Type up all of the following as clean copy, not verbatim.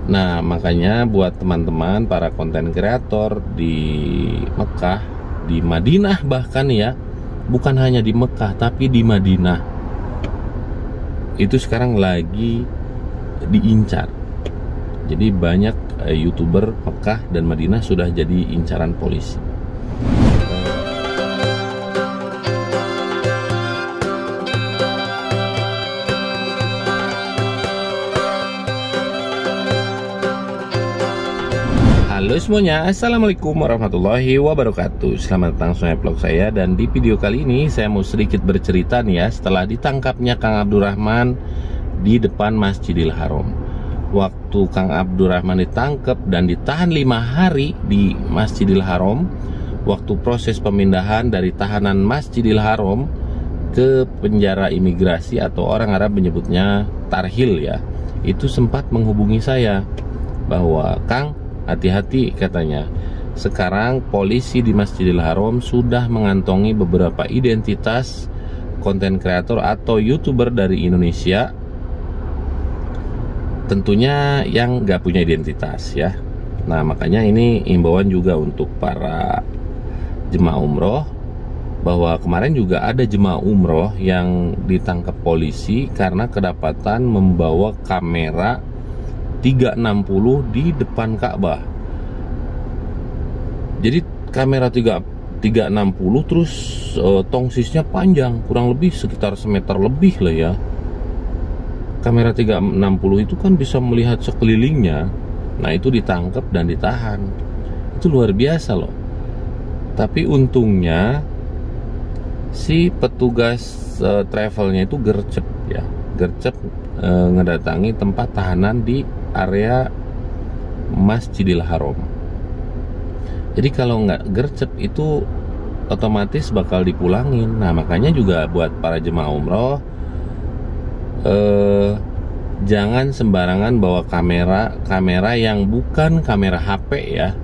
Nah, makanya buat teman-teman para konten kreator di Mekah, di Madinah bahkan ya, bukan hanya di Mekah tapi di Madinah, itu sekarang lagi diincar. Jadi banyak YouTuber Mekah dan Madinah sudah jadi incaran polisi. Halo semuanya, assalamualaikum warahmatullahi wabarakatuh. Selamat datang semuanya vlog saya. Dan di video kali ini saya mau sedikit bercerita nih ya, setelah ditangkapnya Kang Abdurrahman di depan Masjidil Haram. Waktu Kang Abdurrahman ditangkap dan ditahan 5 hari di Masjidil Haram, waktu proses pemindahan dari tahanan Masjidil Haram ke penjara imigrasi atau orang Arab menyebutnya tarhil ya, itu sempat menghubungi saya bahwa Kang, hati-hati katanya, sekarang polisi di Masjidil Haram sudah mengantongi beberapa identitas konten kreator atau YouTuber dari Indonesia, tentunya yang nggak punya identitas ya. Nah, makanya ini imbauan juga untuk para jemaah umroh, bahwa kemarin juga ada jemaah umroh yang ditangkap polisi karena kedapatan membawa kamera 360 di depan Ka'bah. Jadi kamera 360 terus tongsisnya panjang, kurang lebih sekitar semeter lebih lah ya. Kamera 360 itu kan bisa melihat sekelilingnya. Nah, itu ditangkap dan ditahan. Itu luar biasa loh. Tapi untungnya si petugas travelnya itu gercep ya, gercep ngedatangi tempat tahanan di area Masjidil Haram. Jadi kalau nggak gercep itu otomatis bakal dipulangin. Nah, makanya juga buat para jemaah umroh, jangan sembarangan bawa kamera yang bukan kamera HP ya,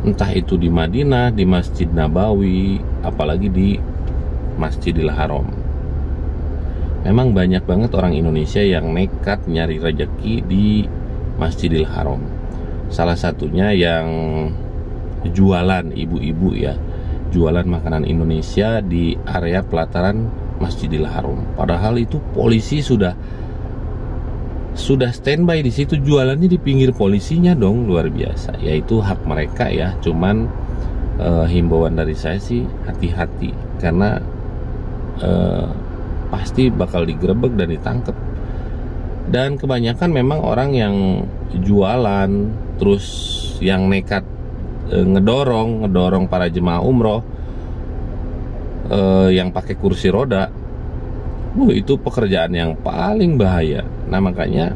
entah itu di Madinah, di Masjid Nabawi, apalagi di Masjidil Haram. Memang banyak banget orang Indonesia yang nekat nyari rezeki di Masjidil Haram. Salah satunya yang jualan, ibu-ibu ya, jualan makanan Indonesia di area pelataran Masjidil Haram. Padahal itu polisi sudah standby di situ, jualannya di pinggir polisinya dong, luar biasa. Yaitu hak mereka ya. Cuman himbauan dari saya sih hati-hati, karena pasti bakal digerebek dan ditangkap. Dan kebanyakan memang orang yang jualan terus yang nekat ngedorong para jemaah umroh yang pakai kursi roda. Itu pekerjaan yang paling bahaya. Nah, makanya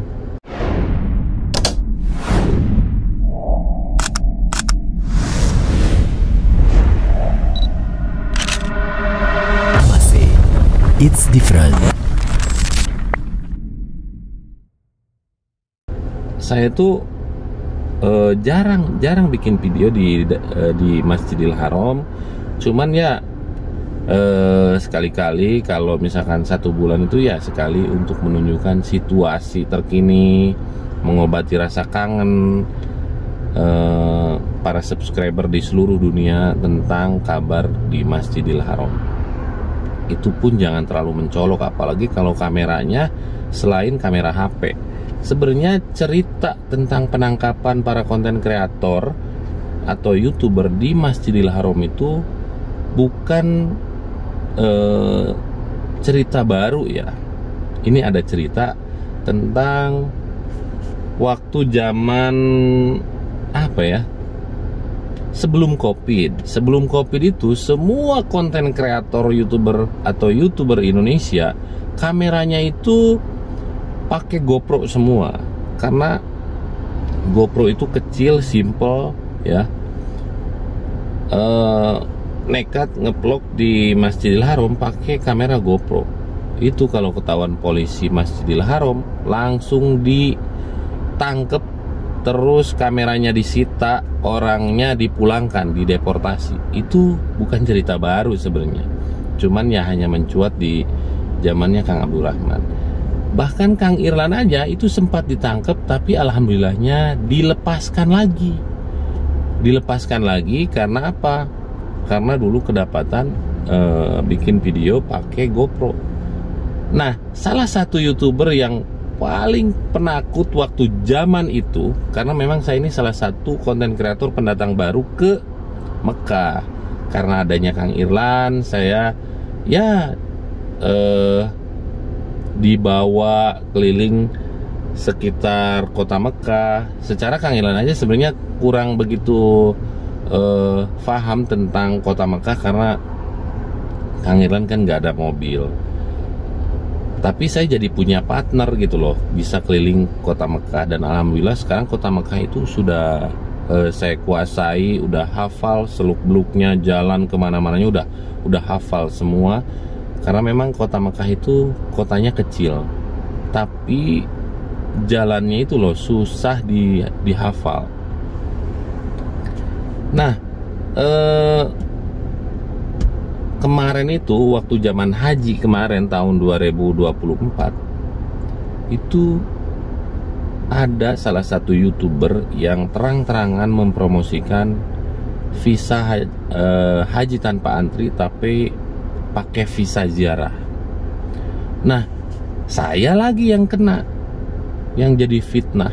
it's different. Saya tuh jarang bikin video di Masjidil Haram. Cuman ya sekali-kali, kalau misalkan 1 bulan itu ya sekali, untuk menunjukkan situasi terkini, mengobati rasa kangen para subscriber di seluruh dunia tentang kabar di Masjidil Haram. Itu pun jangan terlalu mencolok, apalagi kalau kameranya selain kamera HP. Sebenarnya cerita tentang penangkapan para konten kreator atau YouTuber di Masjidil Haram itu bukan cerita baru ya. Ini ada cerita tentang waktu zaman apa ya, sebelum COVID itu semua konten kreator YouTuber atau YouTuber Indonesia kameranya itu pakai GoPro semua, karena GoPro itu kecil, simple ya. Nekat ngevlog di Masjidil Haram pakai kamera GoPro. Itu kalau ketahuan polisi Masjidil Haram langsung ditangkep, terus kameranya disita, orangnya dipulangkan, dideportasi. Itu bukan cerita baru sebenarnya, cuman ya hanya mencuat di zamannya Kang Abdurrahman. Bahkan Kang Irlan aja itu sempat ditangkap, tapi alhamdulillahnya dilepaskan lagi. Dilepaskan lagi karena apa? Karena dulu kedapatan bikin video pakai GoPro. Nah, salah satu YouTuber yang paling penakut waktu zaman itu, karena memang saya ini salah satu konten kreator pendatang baru ke Mekah. Karena adanya Kang Irlan, saya ya dibawa keliling sekitar kota Mekah. Secara Kang Irlan aja sebenarnya kurang begitu paham tentang kota Mekah karena Kang Irlan kan nggak ada mobil. Tapi saya jadi punya partner gitu loh, bisa keliling kota Mekah. Dan alhamdulillah sekarang kota Mekah itu sudah saya kuasai, udah hafal seluk-beluknya, jalan kemana-mananya udah hafal semua. Karena memang kota Mekah itu kotanya kecil, tapi jalannya itu loh susah dihafal. Nah, kemarin itu waktu zaman haji kemarin tahun 2024 itu ada salah satu YouTuber yang terang-terangan mempromosikan visa haji tanpa antri tapi pakai visa ziarah. Nah, saya lagi yang kena, yang jadi fitnah.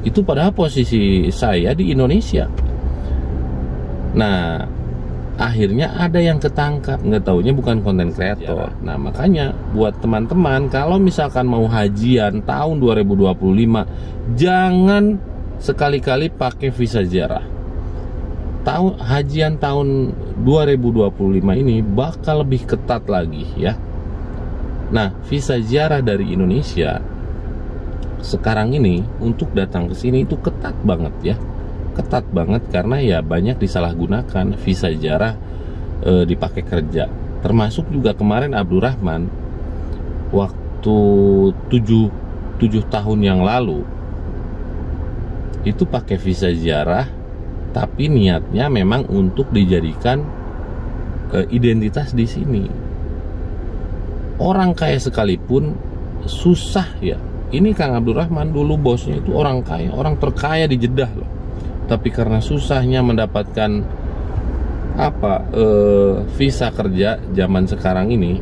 Itu padahal posisi saya di Indonesia. Nah, akhirnya ada yang ketangkap, nggak taunya bukan konten kreator. Nah, makanya buat teman-teman kalau misalkan mau hajian tahun 2025, jangan sekali-kali pakai visa ziarah. Hajian tahun 2025 ini bakal lebih ketat lagi ya. Nah, visa ziarah dari Indonesia sekarang ini untuk datang ke sini itu ketat banget ya. Ketat banget karena ya banyak disalahgunakan visa ziarah dipakai kerja. Termasuk juga kemarin Abdurrahman waktu 7 tahun yang lalu itu pakai visa ziarah, tapi niatnya memang untuk dijadikan identitas di sini. Orang kaya sekalipun susah ya. Ini Kang Abdurrahman dulu bosnya itu orang kaya, orang terkaya di Jeddah loh. Tapi karena susahnya mendapatkan visa kerja zaman sekarang ini,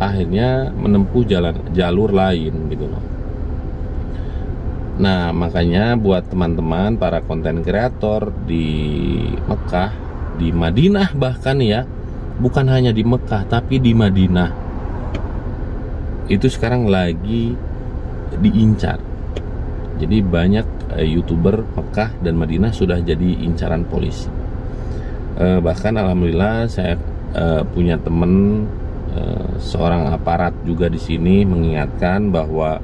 akhirnya menempuh jalur lain gitu loh. Nah, makanya buat teman-teman para konten kreator di Mekah, di Madinah bahkan ya, bukan hanya di Mekah tapi di Madinah, itu sekarang lagi diincar. Jadi banyak YouTuber Mekah dan Madinah sudah jadi incaran polisi. Bahkan alhamdulillah saya punya temen seorang aparat juga di sini mengingatkan bahwa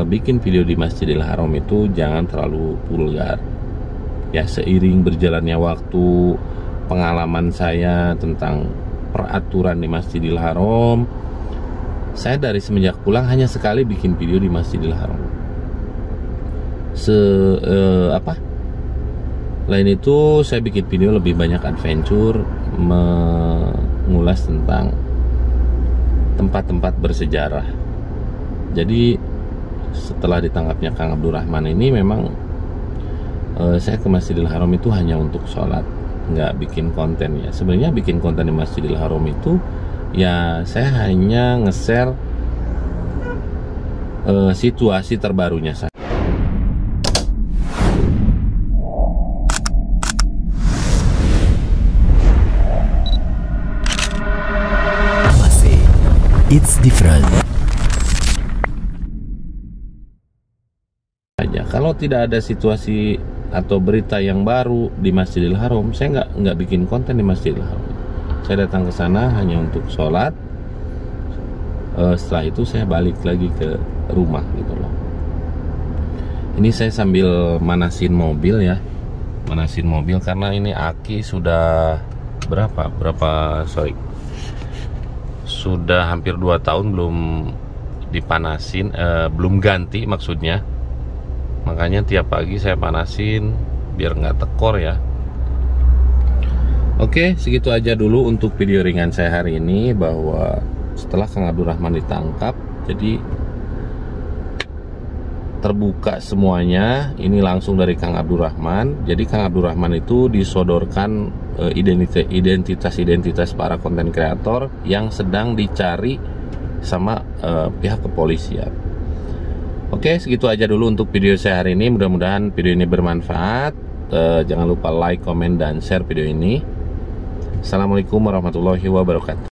bikin video di Masjidil Haram itu jangan terlalu vulgar. Ya, seiring berjalannya waktu, pengalaman saya tentang peraturan di Masjidil Haram, saya dari semenjak pulang hanya sekali bikin video di Masjidil Haram. Lain itu saya bikin video lebih banyak adventure, mengulas tentang tempat-tempat bersejarah. Jadi setelah ditangkapnya Kang Abdurrahman ini memang saya ke Masjidil Haram itu hanya untuk sholat, nggak bikin konten ya. Sebenarnya bikin konten di Masjidil Haram itu ya saya hanya nge-share situasi terbarunya saya. It's different. Kalau tidak ada situasi atau berita yang baru di Masjidil Haram, saya nggak bikin konten di Masjidil Haram. Saya datang ke sana hanya untuk sholat. Setelah itu saya balik lagi ke rumah gitu loh. Ini saya sambil manasin mobil ya, manasin mobil karena ini aki sudah sudah hampir 2 tahun belum dipanasin, belum ganti maksudnya. Makanya tiap pagi saya panasin biar nggak tekor ya. Oke, segitu aja dulu untuk video ringan saya hari ini, bahwa setelah Kang Abdurrahman ditangkap Jadi terbuka semuanya. Ini langsung dari Kang Abdurrahman. Jadi Kang Abdurrahman itu disodorkan identitas para konten kreator yang sedang dicari sama pihak kepolisian. Oke, segitu aja dulu untuk video saya hari ini. Mudah-mudahan video ini bermanfaat. Jangan lupa like, komen, dan share video ini. Assalamualaikum warahmatullahi wabarakatuh.